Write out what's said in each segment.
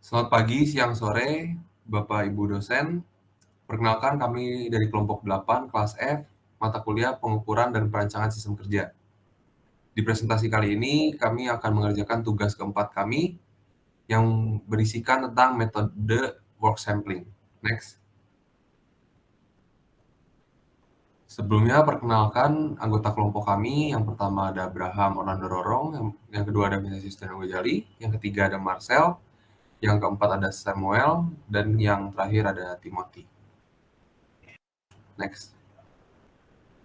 Selamat pagi, siang, sore, Bapak Ibu dosen. Perkenalkan kami dari kelompok 8 kelas F, mata kuliah pengukuran dan perancangan sistem kerja. Di presentasi kali ini, kami akan mengerjakan tugas keempat kami yang berisikan tentang metode work sampling. Next. Sebelumnya, perkenalkan anggota kelompok kami. Yang pertama ada Abraham Orlando Rorong, yang kedua ada Mrs. Justina Ghazali, yang ketiga ada Marcel, yang keempat ada Samuel, dan yang terakhir ada Timothy. Next.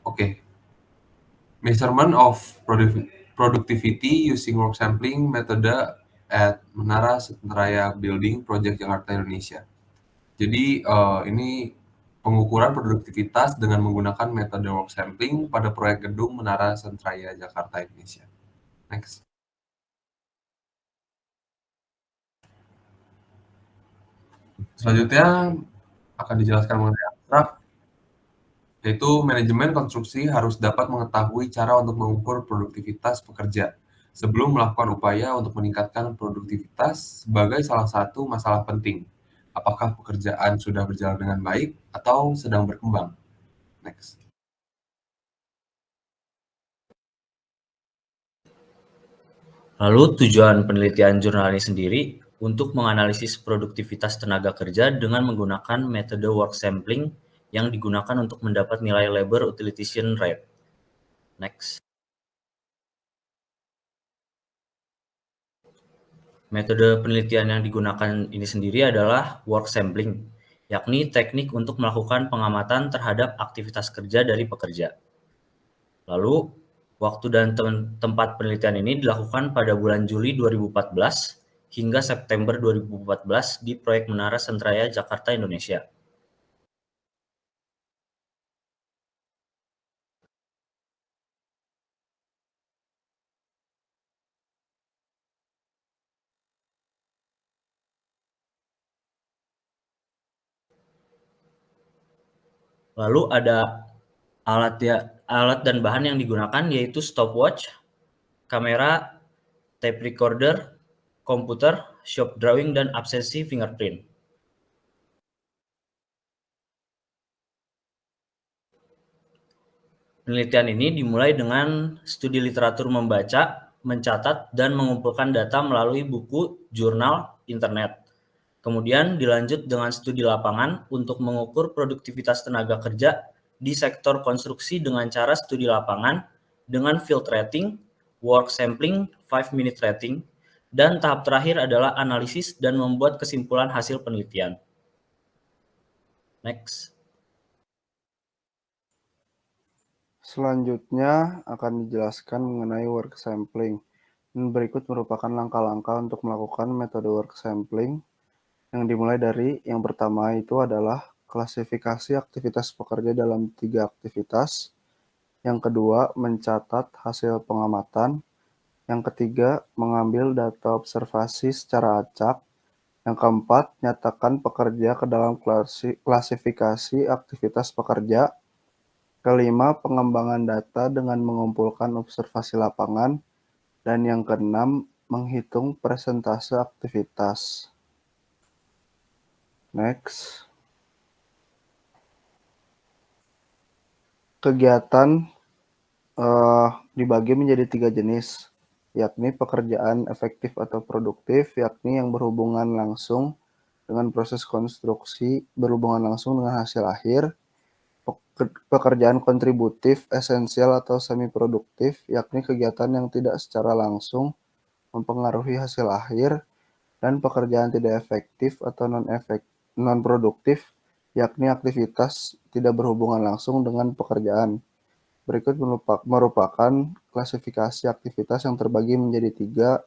Oke. Measurement of productivity using work sampling method at Menara Sentraya Building Project Jakarta Indonesia. Jadi ini pengukuran produktivitas dengan menggunakan metode work sampling pada proyek gedung Menara Sentraya Jakarta Indonesia. Next. Selanjutnya akan dijelaskan mengenai abstrak, yaitu manajemen konstruksi harus dapat mengetahui cara untuk mengukur produktivitas pekerja sebelum melakukan upaya untuk meningkatkan produktivitas sebagai salah satu masalah penting. Apakah pekerjaan sudah berjalan dengan baik atau sedang berkembang? Next. Lalu tujuan penelitian jurnal ini sendiri untuk menganalisis produktivitas tenaga kerja dengan menggunakan metode work sampling yang digunakan untuk mendapat nilai labor utilization rate. Next. Metode penelitian yang digunakan ini sendiri adalah work sampling, yakni teknik untuk melakukan pengamatan terhadap aktivitas kerja dari pekerja. Lalu, waktu dan tempat penelitian ini dilakukan pada bulan Juli 2014 hingga September 2014 di proyek Menara Sentraya Jakarta, Indonesia. Lalu ada alat dan bahan yang digunakan yaitu stopwatch, kamera, tape recorder, komputer, shop drawing, dan absensi fingerprint. Penelitian ini dimulai dengan studi literatur membaca, mencatat, dan mengumpulkan data melalui buku, jurnal, internet. Kemudian dilanjut dengan studi lapangan untuk mengukur produktivitas tenaga kerja di sektor konstruksi dengan cara studi lapangan dengan field rating, work sampling, 5-minute rating, dan tahap terakhir adalah analisis dan membuat kesimpulan hasil penelitian. Next. Selanjutnya akan dijelaskan mengenai work sampling. Dan berikut merupakan langkah-langkah untuk melakukan metode work sampling yang dimulai dari yang pertama itu adalah klasifikasi aktivitas pekerja dalam 3 aktivitas. Yang kedua, mencatat hasil pengamatan. Yang ketiga, mengambil data observasi secara acak. Yang keempat, nyatakan pekerja ke dalam klasifikasi aktivitas pekerja. Kelima, pengembangan data dengan mengumpulkan observasi lapangan. Dan yang keenam, menghitung persentase aktivitas. Next. Kegiatan dibagi menjadi 3 jenis, yakni pekerjaan efektif atau produktif, yakni yang berhubungan langsung dengan proses konstruksi, berhubungan langsung dengan hasil akhir. Pekerjaan kontributif, esensial atau semi-produktif, yakni kegiatan yang tidak secara langsung mempengaruhi hasil akhir, dan pekerjaan tidak efektif atau non-produktif, yakni aktivitas tidak berhubungan langsung dengan pekerjaan. Berikut merupakan klasifikasi aktivitas yang terbagi menjadi 3,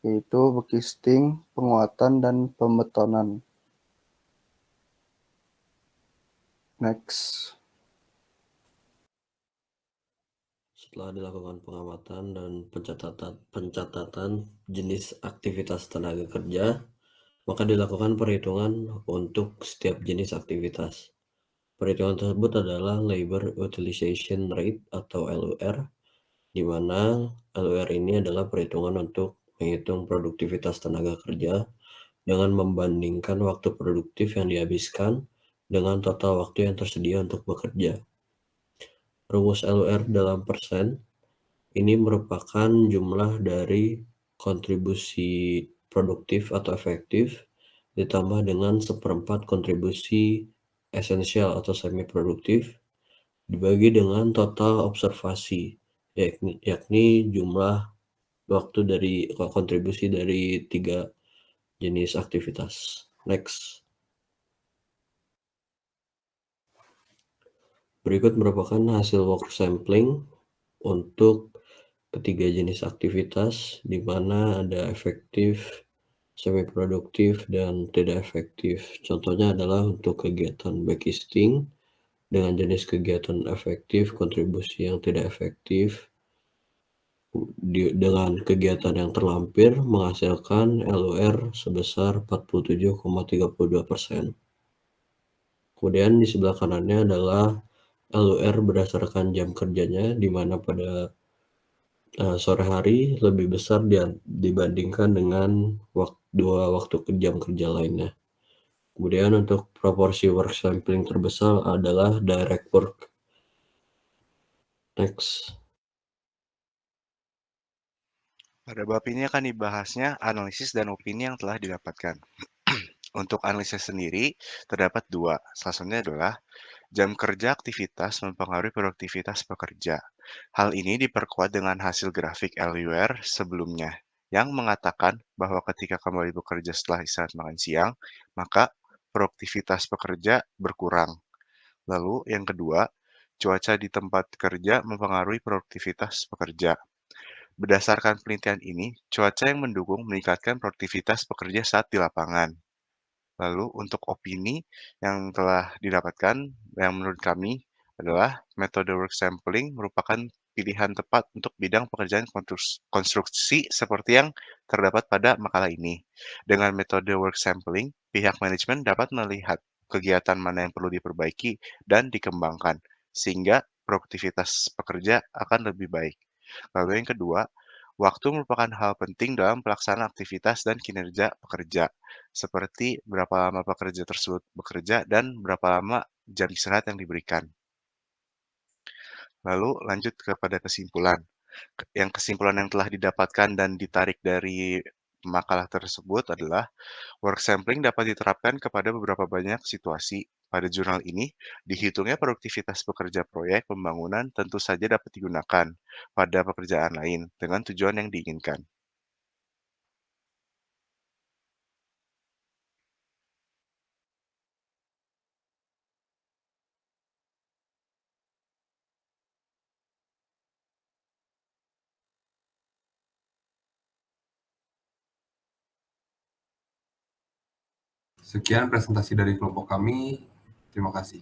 yaitu bekisting, penguatan, dan pembetonan. Next. Setelah dilakukan pengamatan dan pencatatan jenis aktivitas tenaga kerja, maka dilakukan perhitungan untuk setiap jenis aktivitas. Perhitungan tersebut adalah Labor Utilization Rate atau LUR, di mana LUR ini adalah perhitungan untuk menghitung produktivitas tenaga kerja dengan membandingkan waktu produktif yang dihabiskan dengan total waktu yang tersedia untuk bekerja. Rumus LUR dalam persen ini merupakan jumlah dari kontribusi produktif atau efektif ditambah dengan 1/4 kontribusi esensial atau semi produktif dibagi dengan total observasi, yakni jumlah waktu dari kontribusi dari 3 jenis aktivitas. Next. Berikut merupakan hasil work sampling untuk ketiga jenis aktivitas di mana ada efektif, semi produktif, dan tidak efektif. Contohnya adalah untuk kegiatan backisting dengan jenis kegiatan efektif, kontribusi yang tidak efektif, dengan kegiatan yang terlampir menghasilkan LUR sebesar 47,32%. Kemudian di sebelah kanannya adalah LUR berdasarkan jam kerjanya, di mana pada sore hari lebih besar dibandingkan dengan dua waktu jam kerja lainnya. Kemudian untuk proporsi work sampling terbesar adalah direct work. Next. Pada bab ini akan dibahasnya analisis dan opini yang telah didapatkan. Untuk analisis sendiri, terdapat dua. Salah satunya adalah jam kerja aktivitas mempengaruhi produktivitas pekerja. Hal ini diperkuat dengan hasil grafik LUR sebelumnya, yang mengatakan bahwa ketika kembali bekerja setelah istirahat makan siang, maka produktivitas pekerja berkurang. Lalu yang kedua, cuaca di tempat kerja mempengaruhi produktivitas pekerja. Berdasarkan penelitian ini, cuaca yang mendukung meningkatkan produktivitas pekerja saat di lapangan. Lalu untuk opini yang telah didapatkan, yang menurut kami adalah metode work sampling merupakan pilihan tepat untuk bidang pekerjaan konstruksi seperti yang terdapat pada makalah ini. Dengan metode work sampling, pihak manajemen dapat melihat kegiatan mana yang perlu diperbaiki dan dikembangkan, sehingga produktivitas pekerja akan lebih baik. Lalu yang kedua, waktu merupakan hal penting dalam pelaksanaan aktivitas dan kinerja pekerja, seperti berapa lama pekerja tersebut bekerja dan berapa lama jam istirahat yang diberikan. Lalu lanjut kepada kesimpulan. Kesimpulan yang telah didapatkan dan ditarik dari makalah tersebut adalah work sampling dapat diterapkan kepada beberapa banyak situasi. Pada jurnal ini, dihitungnya produktivitas pekerja proyek pembangunan tentu saja dapat digunakan pada pekerjaan lain dengan tujuan yang diinginkan. Sekian presentasi dari kelompok kami. Terima kasih.